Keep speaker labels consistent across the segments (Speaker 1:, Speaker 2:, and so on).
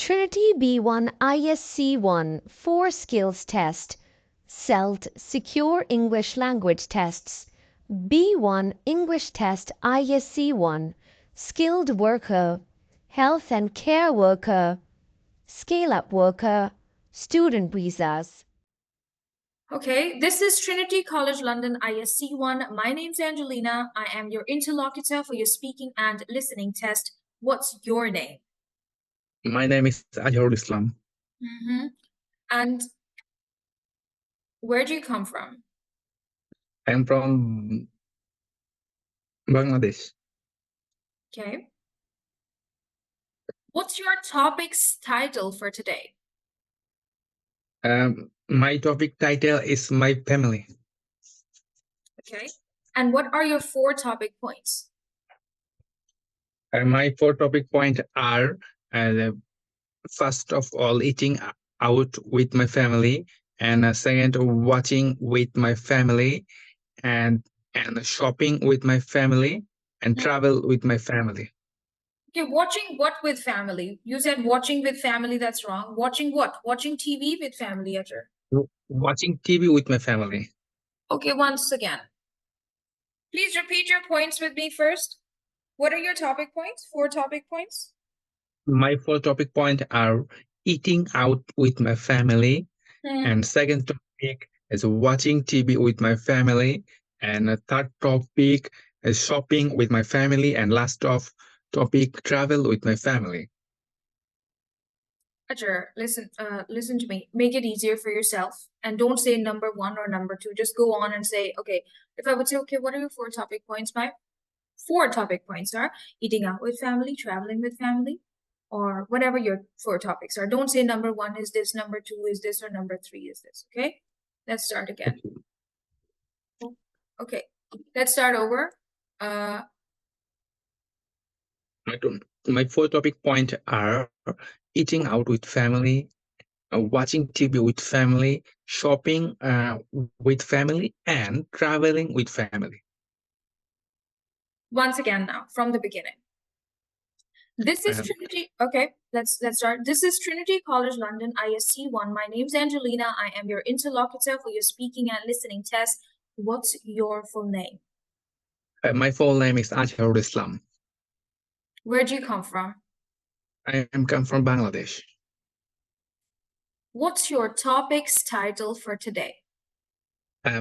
Speaker 1: Trinity B1 ISE-1 4 Skills Test, SELT Secure English Language Tests, B1 English Test ISE-1 Skilled Worker, Health and Care Worker, Scale-Up Worker, Student Visas.
Speaker 2: Okay, this is Trinity College London ISE-1. My name's Angelina. I am your interlocutor for your speaking and listening test. What's your name?
Speaker 3: My name is Islam.
Speaker 2: And where do you come from?
Speaker 3: I'm from Bangladesh.
Speaker 2: Okay. What's your topic's title for today?
Speaker 3: My topic title is My Family.
Speaker 2: Okay. And what are your 4 topic points?
Speaker 3: My 4 topic points are, first of all, eating out with my family, and second, watching with my family, and shopping with my family, and travel with my family.
Speaker 2: Okay, watching what with family? You said watching with family, that's wrong. Watching what? Watching TV with family, Ajay?
Speaker 3: Watching TV with my family.
Speaker 2: Okay, once again. Please repeat your points with me first. What are your topic points? 4 topic points?
Speaker 3: My 4 topic points are eating out with my family, and second topic is watching TV with my family, and a third topic is shopping with my family, and last topic travel with my family.
Speaker 2: Ajay, listen to me. Make it easier for yourself, and don't say number 1 or number 2. Just go on and say, okay, if I would say, okay, what are your 4 topic points? My 4 topic points are eating out with family, traveling with family, or whatever your 4 topics are. Don't say number 1 is this, number 2 is this, or number 3 is this. Okay, let's start again. Okay, let's start over.
Speaker 3: My 4 topic points are eating out with family, watching TV with family, shopping with family, and traveling with family.
Speaker 2: Once again now, from the beginning. This is Trinity. Okay, let's start. This is Trinity College London ISE-1. My name's Angelina. I am your interlocutor for your speaking and listening test. What's your full name?
Speaker 3: My full name is Islam.
Speaker 2: Where do you come from?
Speaker 3: I come from Bangladesh.
Speaker 2: What's your topic's title for today?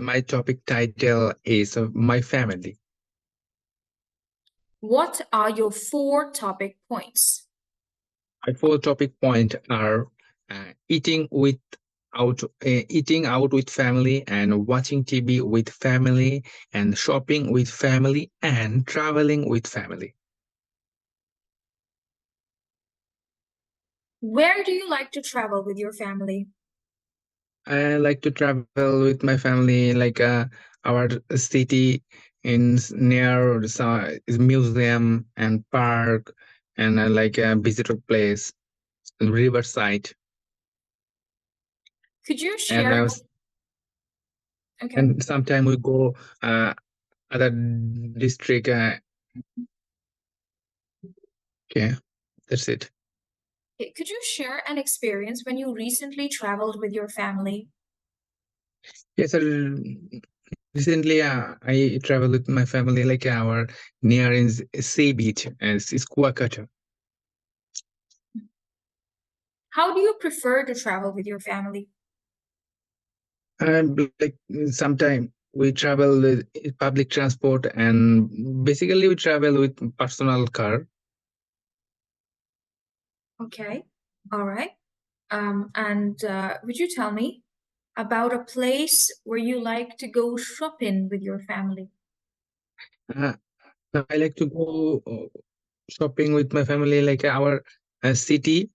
Speaker 3: My topic title is My Family.
Speaker 2: What are your 4 topic points?
Speaker 3: My 4 topic points are eating out with family, and watching TV with family, and shopping with family, and traveling with family.
Speaker 2: Where do you like to travel with your family?
Speaker 3: I like to travel with my family, like our city in near is museum and park, and like a visitor place, riverside.
Speaker 2: Could you share?
Speaker 3: Okay. And sometimes we go other district. Okay, that's it.
Speaker 2: Okay. Could you share an experience when you recently traveled with your family?
Speaker 3: Yes, sir. Recently, I traveled with my family, like our near in sea beach, as is Kuakata.
Speaker 2: How do you prefer to travel with your family?
Speaker 3: Like sometimes we travel with public transport, and basically we travel with personal car.
Speaker 2: Okay, all right. And would you tell me about a place where you like to go shopping with your family?
Speaker 3: I like to go shopping with my family, like our city.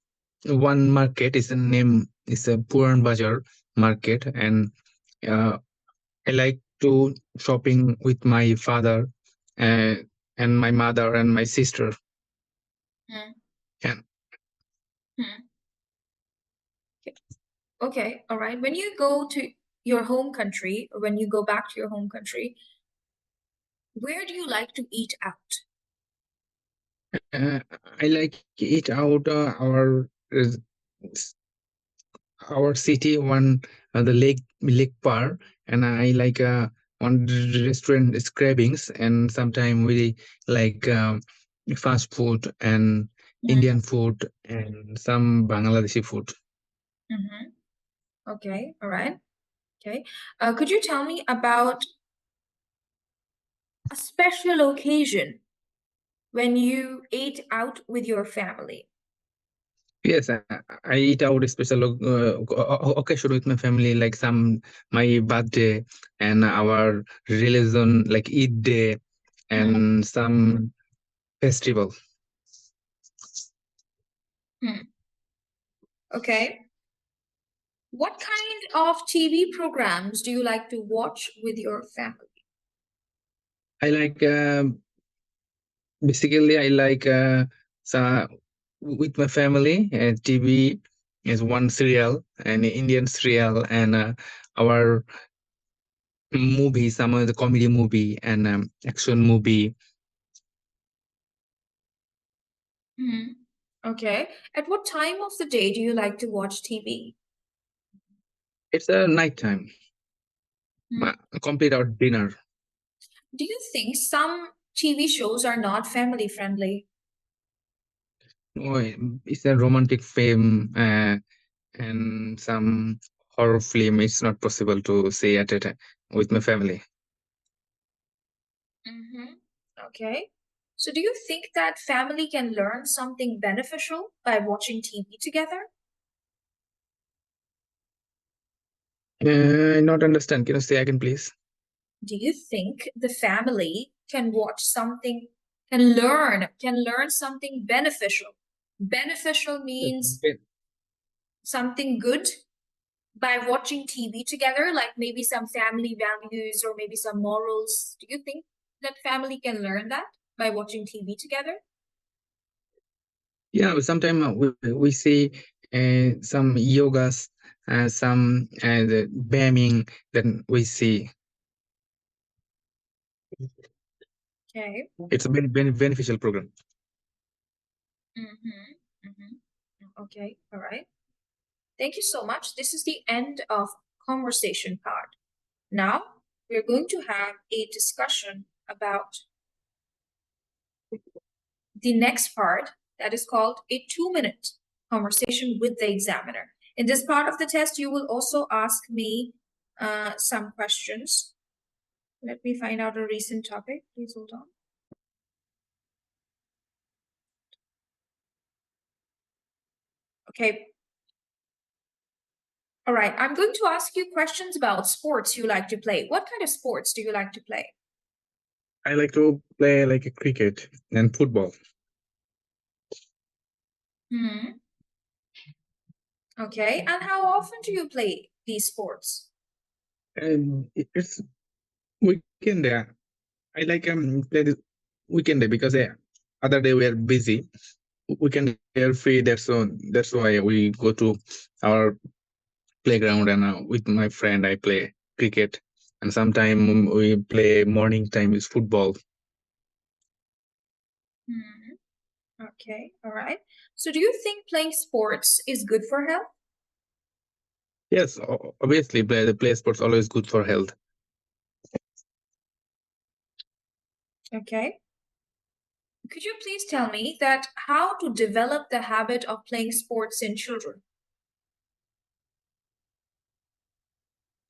Speaker 3: One market is a Puran Bazaar market, and I like to shopping with my father and my mother and my sister. Yeah.
Speaker 2: Okay, all right. When you go to your home country, or when you go back to your home country, where do you like to eat out?
Speaker 3: I like to eat out our is- our city one the lake park, and I like one restaurant cravings, and sometimes we like fast food and Indian food and some Bangladeshi food.
Speaker 2: Okay, all right. Okay. Could you tell me about a special occasion when you ate out with your family?
Speaker 3: Yes, I eat out a special occasion with my family, like some my birthday and our religion, like Eid day, and some festival.
Speaker 2: Okay. What kind of TV programs do you like to watch with your family?
Speaker 3: I like basically I like so with my family. TV is one serial, an Indian serial, and our movie, some of the comedy movie and action movie.
Speaker 2: Okay. At what time of the day do you like to watch TV?
Speaker 3: It's a nighttime. Complete our dinner.
Speaker 2: Do you think some TV shows are not family friendly?
Speaker 3: Oh, it's a romantic film and some horror film. It's not possible to see at it with my family.
Speaker 2: Okay. So do you think that family can learn something beneficial by watching TV together?
Speaker 3: Not understand. Can you say again, please?
Speaker 2: Do you think the family can watch something, can learn something beneficial? Beneficial means something good by watching TV together, like maybe some family values or maybe some morals. Do you think that family can learn that by watching TV together?
Speaker 3: Yeah, sometimes we see some yogas, some the BAMing that we see.
Speaker 2: Okay.
Speaker 3: It's a very beneficial program.
Speaker 2: Okay, all right. Thank you so much. This is the end of conversation part. Now we're going to have a discussion about the next part that is called a 2-minute conversation with the examiner. In this part of the test, you will also ask me some questions. Let me find out a recent topic. Please hold on. Okay. All right. I'm going to ask you questions about sports you like to play. What kind of sports do you like to play?
Speaker 3: I like to play like a cricket and football.
Speaker 2: Okay. And how often do you play these sports?
Speaker 3: And it's weekend day. I like play this weekend day because other day we are busy. Weekend they are free. That's why we go to our playground, and with my friend I play cricket, and sometimes we play morning time is football.
Speaker 2: Okay, all right. So do you think playing sports is good for health?
Speaker 3: Yes, obviously play sports always good for health.
Speaker 2: Okay. Could you please tell me that how to develop the habit of playing sports in children?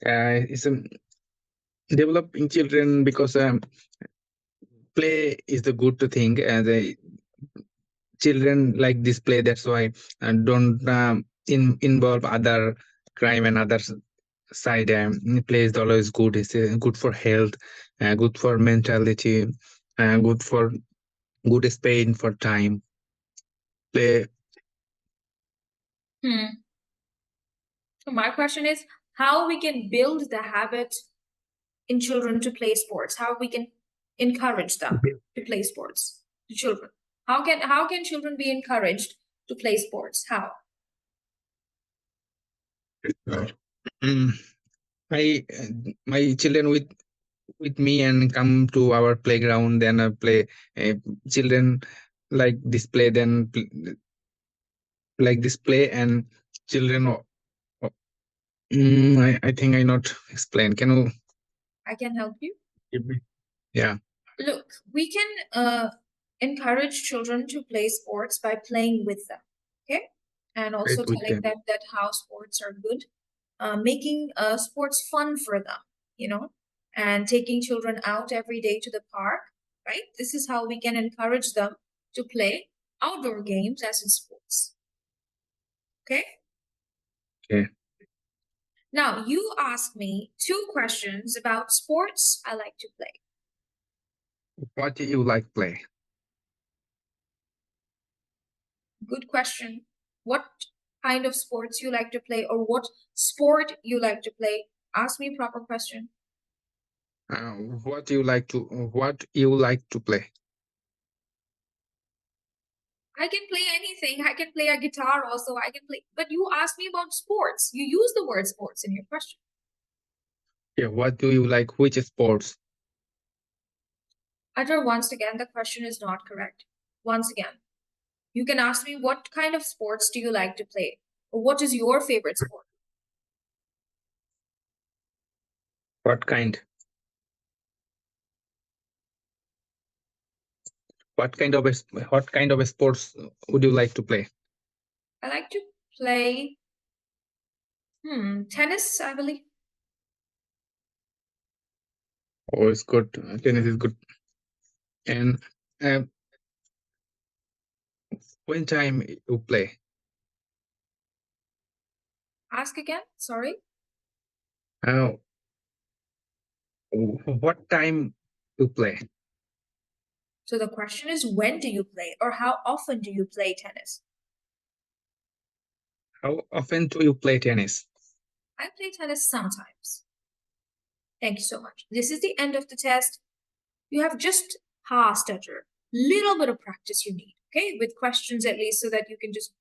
Speaker 3: It's developing children because play is the good thing, and the children like this play. That's why don't involve other crime and other side. Play is always good. It's good for health, good for mentality, good for good spend for time. Play.
Speaker 2: So my question is how we can build the habit in children to play sports, how we can encourage them to play sports to children. How can children be encouraged to play sports? How?
Speaker 3: I my children with me and come to our playground, then play. Children like display, then like this play and children. I think I not explain. Can you
Speaker 2: I can help you.
Speaker 3: give me? Yeah.
Speaker 2: Look, we can encourage children to play sports by playing with them, okay? And also
Speaker 3: Right with
Speaker 2: telling
Speaker 3: them.
Speaker 2: them that how sports are good, making sports fun for them, you know, and taking children out every day to the park, right? This is how we can encourage them to play outdoor games as in sports, okay?
Speaker 3: Okay.
Speaker 2: Now, you asked me 2 questions about sports I like to play.
Speaker 3: What do you like play?
Speaker 2: Good question. What kind of sports you like to play, or what sport you like to play? Ask me proper question.
Speaker 3: What you like to play?
Speaker 2: I can play anything. I can play a guitar also. I can play, but you asked me about sports. You use the word sports in your question.
Speaker 3: Yeah. What do you like? Which sports?
Speaker 2: Ajay, once again, the question is not correct. Once again, you can ask me what kind of sports do you like to play? Or what is your favorite sport?
Speaker 3: What kind? What kind of sports would you like to play?
Speaker 2: I like to play tennis, I believe.
Speaker 3: Oh, it's good. Tennis is good. And when time you play?
Speaker 2: Ask again, sorry.
Speaker 3: Uh, what time you play?
Speaker 2: So the question is, when do you play, or how often do you play tennis?
Speaker 3: How often do you play tennis?
Speaker 2: I play tennis sometimes. Thank you so much. This is the end of the test. You have just passed, Ajay. Little bit of practice you need, okay? With questions at least, so that you can just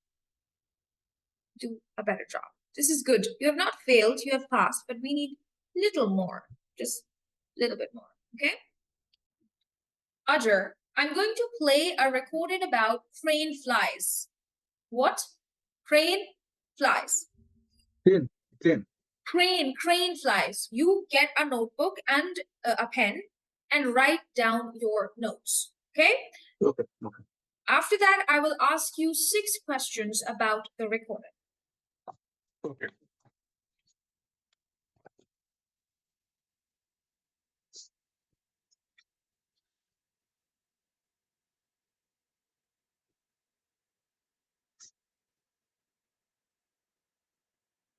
Speaker 2: do a better job. This is good. You have not failed, you have passed, but we need little more, just a little bit more, okay? Ajay, I'm going to play a recording about crane flies. What? Crane flies. Crane flies. You get a notebook and a pen and write down your notes, okay?
Speaker 3: Okay.
Speaker 2: After that, I will ask you 6 questions about the recording.
Speaker 3: Okay.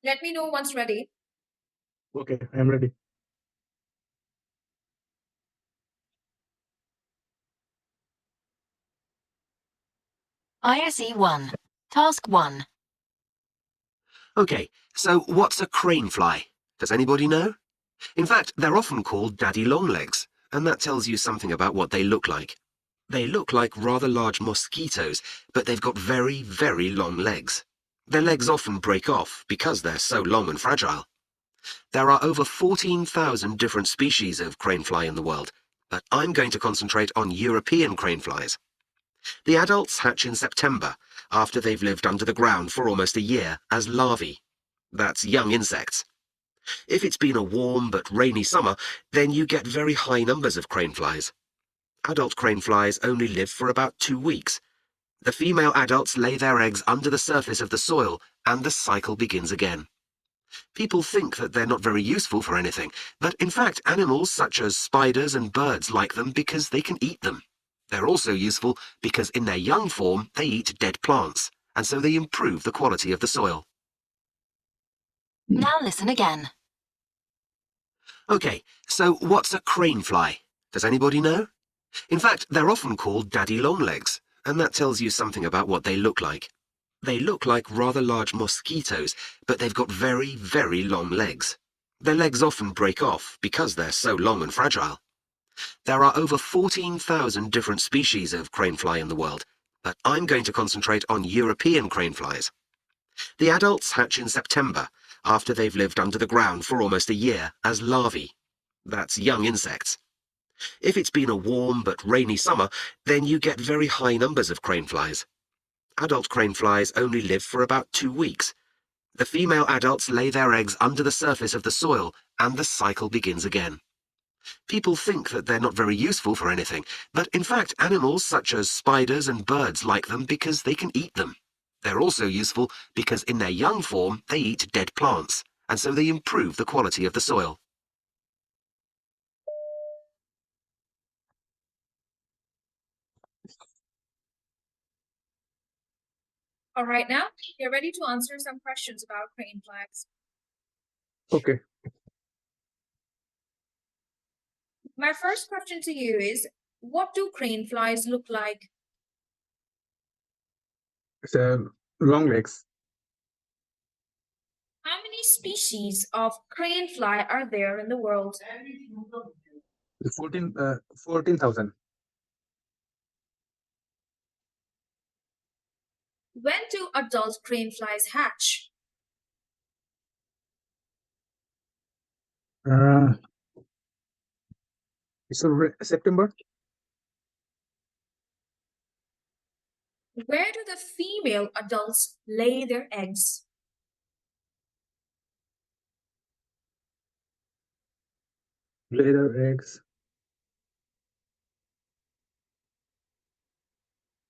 Speaker 2: Let me know once ready.
Speaker 3: Okay, I'm ready.
Speaker 4: ISE-1, Task 1.
Speaker 5: Okay, so what's a crane fly? Does anybody know? In fact, they're often called daddy longlegs, and that tells you something about what they look like. They look like rather large mosquitoes, but they've got very, very long legs. Their legs often break off because they're so long and fragile. There are over 14,000 different species of crane fly in the world, but I'm going to concentrate on European crane flies. The adults hatch in September, after they've lived under the ground for almost a year as larvae. That's young insects. If it's been a warm but rainy summer, then you get very high numbers of crane flies. Adult crane flies only live for about 2 weeks. The female adults lay their eggs under the surface of the soil, and the cycle begins again. People think that they're not very useful for anything, but in fact animals such as spiders and birds like them because they can eat them. They're also useful because in their young form they eat dead plants, and so they improve the quality of the soil.
Speaker 4: Now listen again.
Speaker 5: Okay, so what's a crane fly? Does anybody know? In fact, they're often called daddy longlegs, and that tells you something about what they look like. They look like rather large mosquitoes, but they've got very, very long legs. Their legs often break off because they're so long and fragile. There are over 14,000 different species of crane fly in the world, but I'm going to concentrate on European crane flies. The adults hatch in September, after they've lived under the ground for almost a year as larvae. That's young insects. If it's been a warm but rainy summer, then you get very high numbers of crane flies. adult crane flies only live for about 2 weeks. The female adults lay their eggs under the surface of the soil, and the cycle begins again. People think that they're not very useful for anything, but in fact animals such as spiders and birds like them because they can eat them. They're also useful because in their young form they eat dead plants, and so they improve the quality of the soil.
Speaker 2: All right, now you're ready to answer some questions about crane flies.
Speaker 3: Okay.
Speaker 2: My first question to you is, what do crane flies look like?
Speaker 3: It's long legs.
Speaker 2: How many species of crane fly are there in the world?
Speaker 3: 14,000.
Speaker 2: When do adult crane flies hatch?
Speaker 3: It's September.
Speaker 2: Where do the female adults lay their eggs?
Speaker 3: Lay their eggs.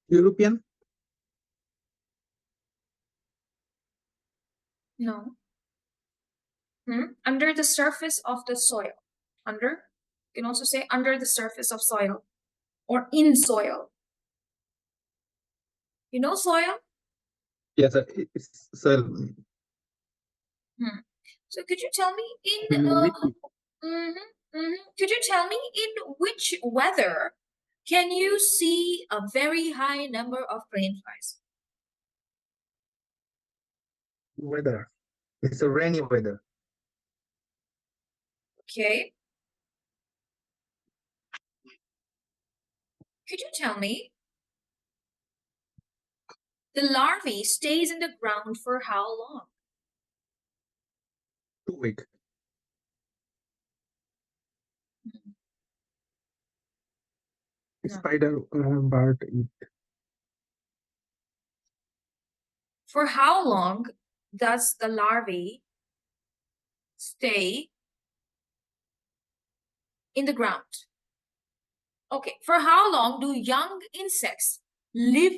Speaker 3: European.
Speaker 2: No. Under the surface of the soil. Under. You can also say under the surface of soil or in soil. You know soil?
Speaker 3: Yes, it's
Speaker 2: So could you tell me could you tell me in which weather can you see a very high number of crane flies?
Speaker 3: weather. It's a rainy weather.
Speaker 2: Okay. Could you tell me the larvae stays in the ground for how long?
Speaker 3: 2 weeks.
Speaker 2: No.
Speaker 3: Spider bird eat.
Speaker 2: For how long does the larvae stay in the ground? Okay, for how long do young insects live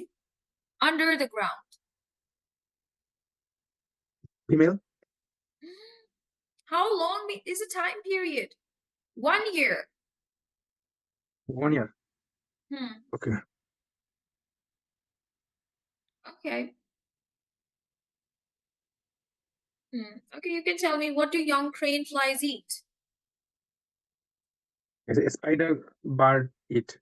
Speaker 2: under the ground?
Speaker 3: Female.
Speaker 2: How long is a time period? 1 year.
Speaker 3: 1 year. Okay.
Speaker 2: Okay. Okay, you can tell me, what do young crane flies eat?
Speaker 3: It's a spider bird eat.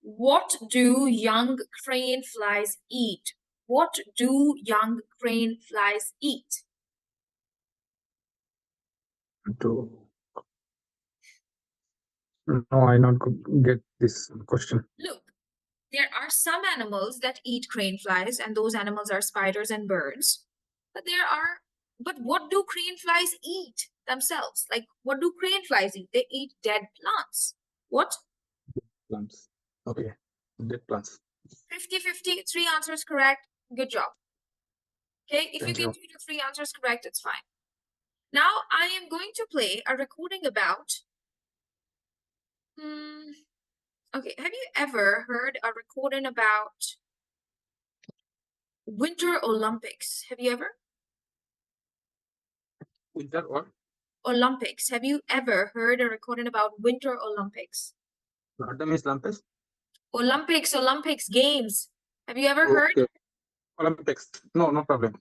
Speaker 2: What do young crane flies eat? What do young crane flies eat?
Speaker 3: No, I not get this question.
Speaker 2: Look, there are some animals that eat crane flies, and those animals are spiders and birds. But what do crane flies eat themselves? Like, what do crane flies eat? They eat dead plants. What?
Speaker 3: Plants. Okay. Dead plants.
Speaker 2: 50-50, 3 answers correct. Good job. Okay, if you
Speaker 3: Thank
Speaker 2: get
Speaker 3: you.
Speaker 2: 2 to 3 answers correct, it's fine. Now I am going to play a recording about okay, have you ever heard a recording about Winter Olympics? Have you ever?
Speaker 3: Winter or?
Speaker 2: Olympics. Have you ever heard a recording about Winter Olympics?
Speaker 3: Adam is Lampes?
Speaker 2: Olympics games. Have you ever heard?
Speaker 3: Okay. Olympics. No, no problem.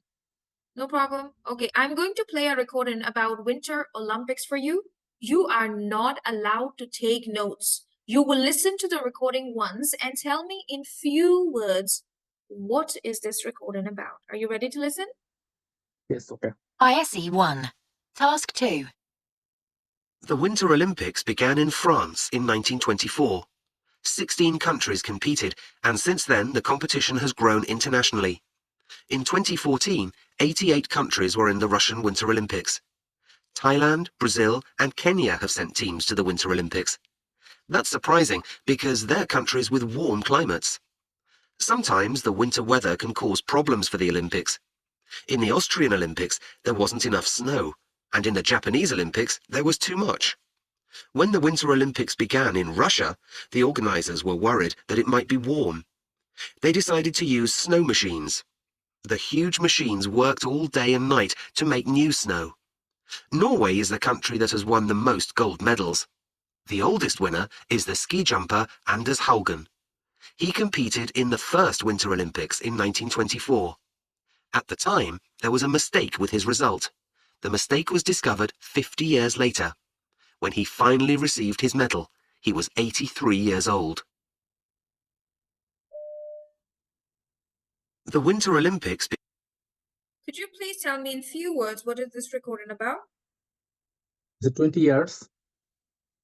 Speaker 2: No problem. Okay, I'm going to play a recording about Winter Olympics for you. You are not allowed to take notes. You will listen to the recording once and tell me in few words, what is this recording about? Are you ready to listen?
Speaker 3: Yes, okay.
Speaker 4: ISE-1. Task 2.
Speaker 5: The Winter Olympics began in France in 1924. 16 countries competed, and since then the competition has grown internationally. In 2014, 88 countries were in the Russian Winter Olympics. Thailand, Brazil, and Kenya have sent teams to the Winter Olympics. That's surprising because they're countries with warm climates. Sometimes the winter weather can cause problems for the Olympics. In the Austrian Olympics, there wasn't enough snow, and in the Japanese Olympics, there was too much. When the Winter Olympics began in Russia, the organizers were worried that it might be warm. They decided to use snow machines. The huge machines worked all day and night to make new snow. Norway is the country that has won the most gold medals. The oldest winner is the ski jumper Anders Haugen. He competed in the first Winter Olympics in 1924. At the time, there was a mistake with his result. The mistake was discovered 50 years later. When he finally received his medal, he was 83 years old. The Winter Olympics.
Speaker 2: Could you please tell me in few words what is this recording about?
Speaker 3: It's 20 years,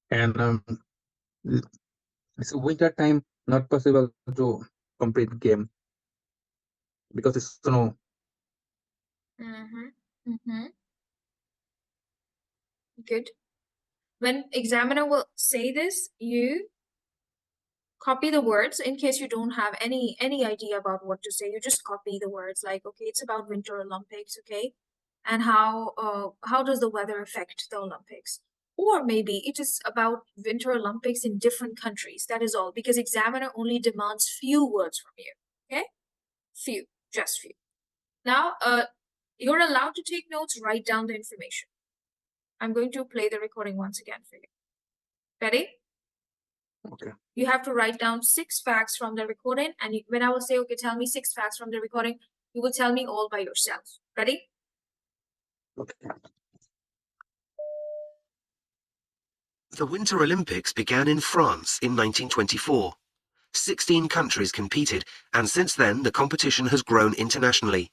Speaker 3: and it's winter time, not possible to complete game because it's snow.
Speaker 2: Good. When examiner will say this, you copy the words in case you don't have any idea about what to say. You just copy the words like, okay, it's about Winter Olympics, okay, and how does the weather affect the Olympics? Or maybe it is about Winter Olympics in different countries. That is all, because examiner only demands few words from you. Okay, few, just few. Now, you're allowed to take notes, write down the information. I'm going to play the recording once again for you. Ready?
Speaker 3: Okay.
Speaker 2: You have to write down 6 facts from the recording, and when I will say, okay, tell me 6 facts from the recording, you will tell me all by yourself. Ready?
Speaker 3: Okay.
Speaker 5: The Winter Olympics began in France in 1924. 16 countries competed, and since then the competition has grown internationally.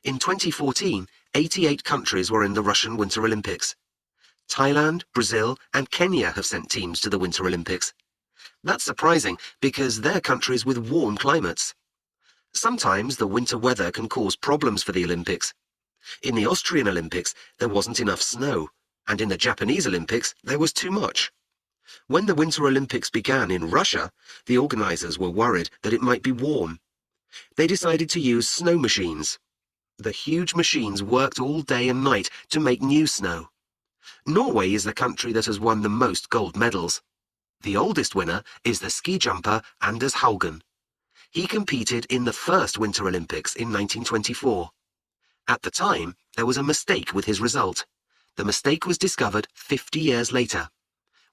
Speaker 5: In 2014, 88 countries were in the Russian Winter Olympics. Thailand, Brazil, and Kenya have sent teams to the Winter Olympics. That's surprising because they're countries with warm climates. Sometimes the winter weather can cause problems for the Olympics. In the Austrian Olympics, there wasn't enough snow, and in the Japanese Olympics, there was too much. When the Winter Olympics began in Russia, the organizers were worried that it might be warm. They decided to use snow machines. The huge machines worked all day and night to make new snow. Norway is the country that has won the most gold medals. The oldest winner is the ski jumper Anders Haugen. He competed in the first Winter Olympics in 1924. At the time, there was a mistake with his result. The mistake was discovered 50 years later.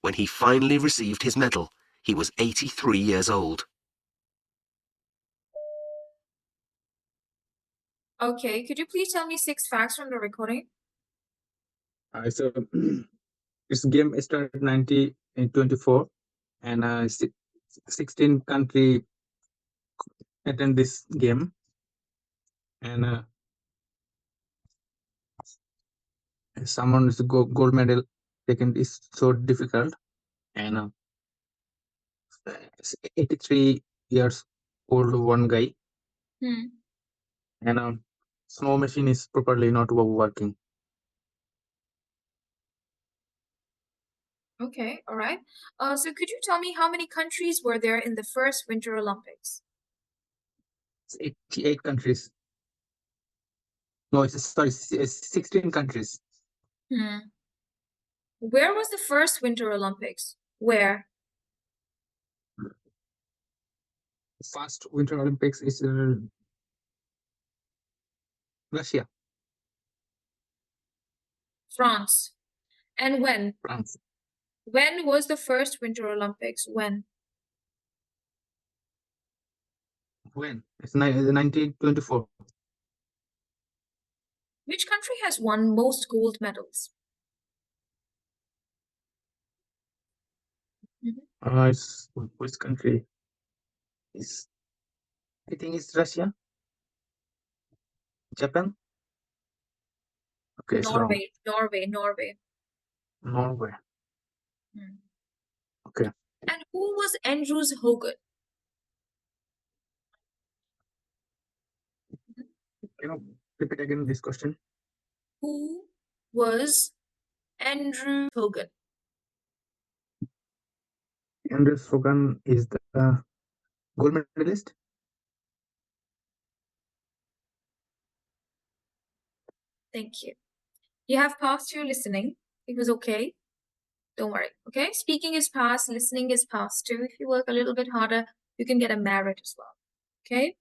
Speaker 5: When he finally received his medal, he was 83 years old.
Speaker 2: Okay, could you please tell me 6 facts from the recording?
Speaker 3: So this game started 1924, and 16 country attend this game, and someone is gold medal taken is so difficult, and 83 years old one guy, and snow machine is properly not working.
Speaker 2: Okay, all right. So could you tell me how many countries were there in the first Winter Olympics?
Speaker 3: It's 88 countries. No, it's 16 countries.
Speaker 2: Where was the first Winter Olympics? Where?
Speaker 3: First Winter Olympics is Russia,
Speaker 2: France. And when?
Speaker 3: France.
Speaker 2: When was the first Winter Olympics? When?
Speaker 3: When? It's 1924.
Speaker 2: Which country has won most gold medals?
Speaker 3: It's which country? Is I think it's Russia, Japan. Okay, it's wrong.
Speaker 2: Norway.
Speaker 3: Norway. Okay.
Speaker 2: And who was Andrews Hogan?
Speaker 3: Can you repeat again this question?
Speaker 2: Who was Andrew Hogan?
Speaker 3: Andrew Slogan is the gold medalist.
Speaker 2: Thank you. You have passed your listening. It was okay. Don't worry. Okay. Speaking is passed. Listening is passed too. If you work a little bit harder, you can get a merit as well. Okay.